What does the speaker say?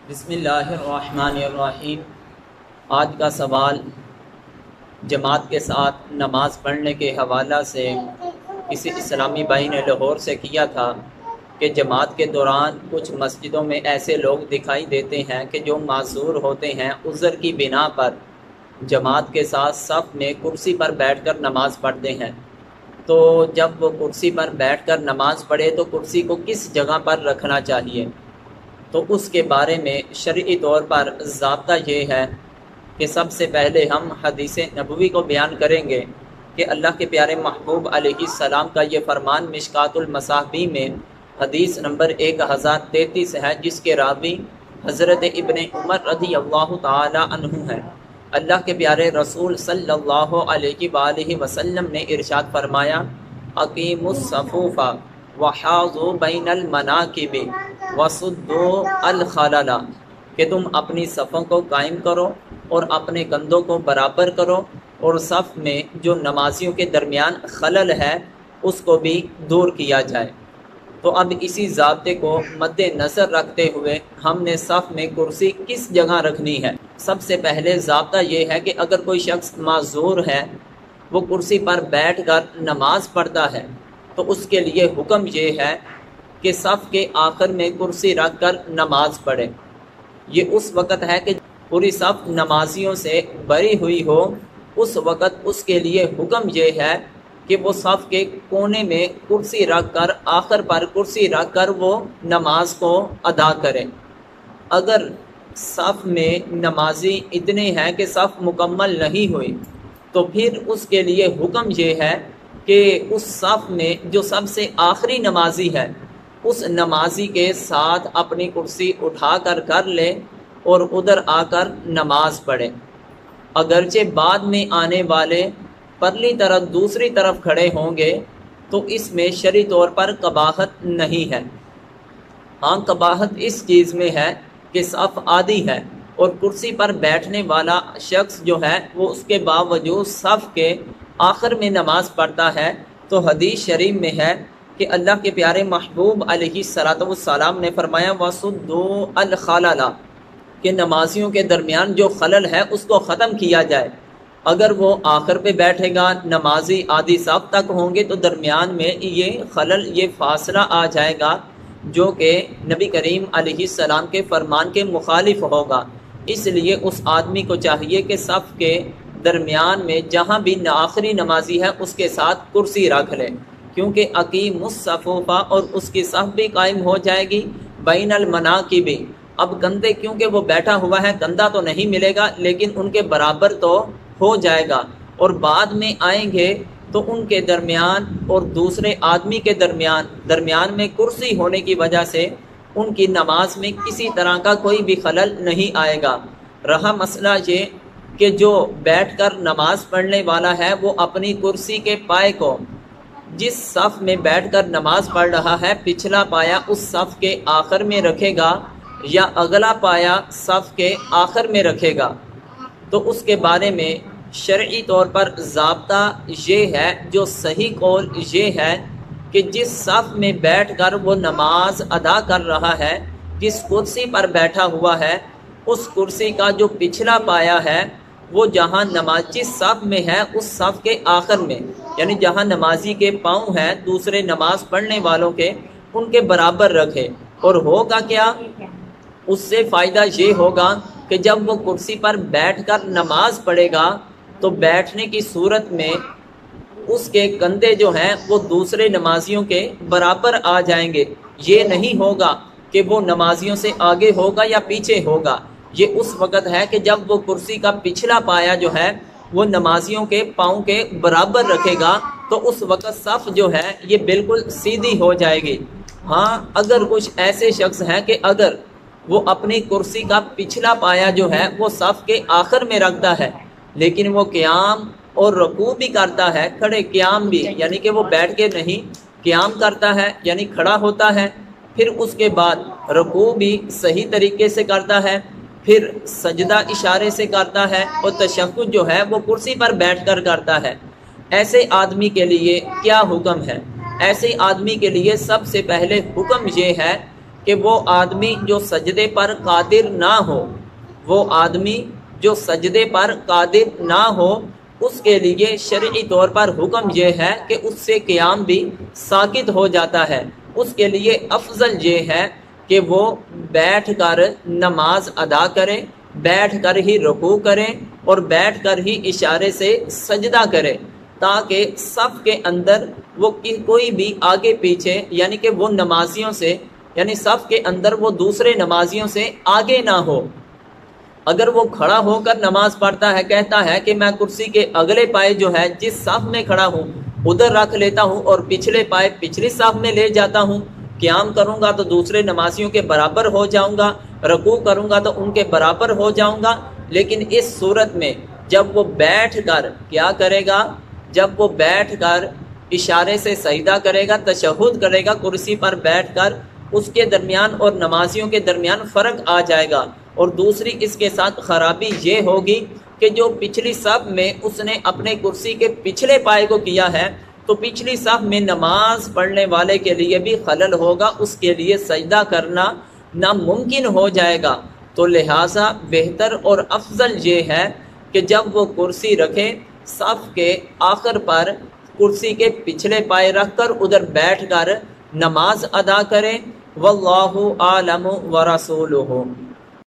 بسم اللہ الرحمن الرحیم۔ آج کا سوال جماعت کے ساتھ نماز پڑھنے کے حوالہ سے کسی اسلامی بھائی نے لاہور سے کیا تھا کہ جماعت کے دوران کچھ مسجدوں میں ایسے لوگ دکھائی دیتے ہیں کہ جو معذور ہوتے ہیں، عذر کی بنا پر جماعت کے ساتھ صف میں کرسی پر بیٹھ کر نماز پڑھتے ہیں۔ تو جب وہ کرسی پر بیٹھ کر نماز پڑھے تو کرسی کو کس جگہ پر رکھنا چاہیے؟ تو اس کے بارے میں شرعی طور پر ضابطہ یہ ہے کہ سب سے پہلے ہم حدیث نبوی کو بیان کریں گے کہ اللہ کے پیارے محبوب علیہ السلام کا یہ فرمان مشکات المصابیح میں حدیث نمبر 1033 ہے، جس کے راوی حضرت ابن عمر رضی اللہ تعالی عنہ ہے۔ اللہ کے پیارے رسول صلی اللہ علیہ وآلہ وسلم نے ارشاد فرمایا، اقیموا الصفوف وحاذوا بین المناکب وسدوا الخلل، کہ تم اپنی صفوں کو قائم کرو اور اپنے کندھوں کو برابر کرو اور صف میں جو نمازیوں کے درمیان خلل ہے اس کو بھی دور کیا جائے۔ تو اب اسی ضابطے کو مد نظر رکھتے ہوئے ہم نے صف میں کرسی کس جگہ رکھنی ہے؟ سب سے پہلے ضابطہ یہ ہے کہ اگر کوئی شخص معذور ہے، وہ کرسی پر بیٹھ کر نماز پڑھتا ہے، تو اس کے لیے حکم یہ ہے کہ صف کے آخر میں کرسی رکھ کر نماز پڑھے۔ یہ اس وقت ہے کہ پوری صف نمازیوں سے بری ہوئی ہو، اس وقت اس کے لیے حکم یہ ہے کہ وہ صف کے کونے میں کرسی رکھ کر، آخر پر کرسی رکھ کر وہ نماز کو ادا کرے۔ اگر صف میں نمازی اتنے ہیں کہ صف مکمل نہیں ہوئی، تو پھر اس کے لیے حکم یہ ہے کہ اس صف میں جو سب سے آخری نمازی ہے، اس نمازی کے ساتھ اپنی کرسی اٹھا کر لے اور ادھر آ کر نماز پڑھے۔ اگرچہ بعد میں آنے والے پرلی طرف دوسری طرف کھڑے ہوں گے تو اس میں شرعی طور پر قباحت نہیں ہے۔ ہاں، قباحت اس چیز میں ہے کہ صف آدھی ہے اور کرسی پر بیٹھنے والا شخص جو ہے وہ اس کے باوجود صف کے آخر میں نماز پڑھتا ہے۔ تو حدیث شریف میں ہے کہ اللہ کے پیارے محبوب علیہ السلام نے فرمایا وَسُدُّوا الْخَلَلَ، کہ نمازیوں کے درمیان جو خلل ہے اس کو ختم کیا جائے۔ اگر وہ آخر پہ بیٹھے گا، نمازی آدھی صف تک ہوں گے، تو درمیان میں یہ خلل، یہ فاصلہ آ جائے گا جو کہ نبی کریم علیہ السلام کے فرمان کے مخالف ہوگا۔ اس لیے اس آدمی کو چاہیے کہ صف کے درمیان میں جہاں بھی آخری نمازی ہے اس کے ساتھ کرسی رکھ لے، کیونکہ اقیموا الصفوف، اور اس کی صف بھی قائم ہو جائے گی، بین المناکب، اب کندھے کیونکہ وہ بیٹھا ہوا ہے، کندھا تو نہیں ملے گا لیکن ان کے برابر تو ہو جائے گا، اور بعد میں آئیں گے تو ان کے درمیان اور دوسرے آدمی کے درمیان میں کرسی ہونے کی وجہ سے ان کی نماز میں کسی طرح کا کوئی بھی خلل نہیں آئے گا۔ رہا مسئلہ یہ کہ جو بیٹھ کر نماز پڑھنے والا ہے وہ اپنی کرسی کے پائے کو، جس صف میں بیٹھ کر نماز پڑھ رہا ہے، پچھلا پایا اس صف کے آخر میں رکھے گا یا اگلا پایا صف کے آخر میں رکھے گا، تو اس کے بارے میں شرعی طور پر ضابطہ یہ ہے، جو صحیح قول یہ ہے کہ جس صف میں بیٹھ کر وہ نماز ادا کر رہا ہے، جس کرسی پر بیٹھا ہوا ہے، اس کرسی کا جو پچھلا پایا ہے وہ جہاں جس صف میں ہے اس صف کے آخر میں، یعنی جہاں نمازی کے پاؤں ہیں دوسرے نماز پڑھنے والوں کے، ان کے برابر رکھے۔ اور ہوگا کیا؟ اس سے فائدہ یہ ہوگا کہ جب وہ کرسی پر بیٹھ کر نماز پڑھے گا تو بیٹھنے کی صورت میں اس کے کندھے جو ہیں وہ دوسرے نمازیوں کے برابر آ جائیں گے۔ یہ نہیں ہوگا کہ وہ نمازیوں سے آگے ہوگا یا پیچھے ہوگا، یہ اس وقت ہے کہ جب وہ کرسی کا پچھلا پایا جو ہے وہ نمازیوں کے پاؤں کے برابر رکھے گا تو اس وقت صف جو ہے یہ بالکل سیدھی ہو جائے گی۔ ہاں، اگر کچھ ایسے شخص ہیں کہ اگر وہ اپنی کرسی کا پچھلا پایا جو ہے وہ صف کے آخر میں رکھتا ہے لیکن وہ قیام اور رکوع بھی کرتا ہے، کھڑے قیام بھی، یعنی کہ وہ بیٹھ کے نہیں قیام کرتا ہے، یعنی کھڑا ہوتا ہے، پھر اس کے بعد رکوع بھی صحیح طریقے سے کرتا ہے، پھر سجدہ اشارے سے کرتا ہے، اور تشہد جو ہے وہ کرسی پر بیٹھ کر کرتا ہے۔ ایسے آدمی کے لیے کیا حکم ہے؟ ایسے آدمی کے لیے سب سے پہلے حکم یہ ہے کہ وہ آدمی جو سجدے پر قادر نہ ہو، وہ آدمی جو سجدے پر قادر نہ ہو، اس کے لیے شرعی طور پر حکم یہ ہے کہ اس سے قیام بھی ساقط ہو جاتا ہے۔ اس کے لیے افضل یہ ہے کہ وہ بیٹھ کر نماز ادا کرے، بیٹھ کر ہی رکوع کرے اور بیٹھ کر ہی اشارے سے سجدہ کرے، تاکہ صف کے اندر وہ کوئی بھی آگے پیچھے یعنی کہ وہ نمازیوں سے یعنی صف کے اندر وہ دوسرے نمازیوں سے آگے نہ ہو۔ اگر وہ کھڑا ہو کر نماز پڑھتا ہے، کہتا ہے کہ میں کرسی کے اگلے پائے جو ہے جس صف میں کھڑا ہوں ادھر رکھ لیتا ہوں اور پچھلے پائے پچھلی صف میں لے جاتا ہوں، قیام کروں گا تو دوسرے نمازیوں کے برابر ہو جاؤں گا، رکوع کروں گا تو ان کے برابر ہو جاؤں گا، لیکن اس صورت میں جب وہ بیٹھ کر کیا کرے گا، جب وہ بیٹھ کر اشارے سے سجدہ کرے گا، تشہد کرے گا کرسی پر بیٹھ کر، اس کے درمیان اور نمازیوں کے درمیان فرق آ جائے گا۔ اور دوسری اس کے ساتھ خرابی یہ ہوگی کہ جو پچھلی صف میں اس نے اپنے کرسی کے پچھلے پائے کو کیا ہے تو پچھلی صف میں نماز پڑھنے والے کے لیے بھی خلل ہوگا، اس کے لیے سجدہ کرنا ناممکن ہو جائے گا۔ تو لہٰذا بہتر اور افضل یہ ہے کہ جب وہ کرسی رکھے صف کے آخر پر کرسی کے پچھلے پائے رکھ کر ادھر بیٹھ کر نماز ادا کرے۔ واللہ اعلم ورسولہ۔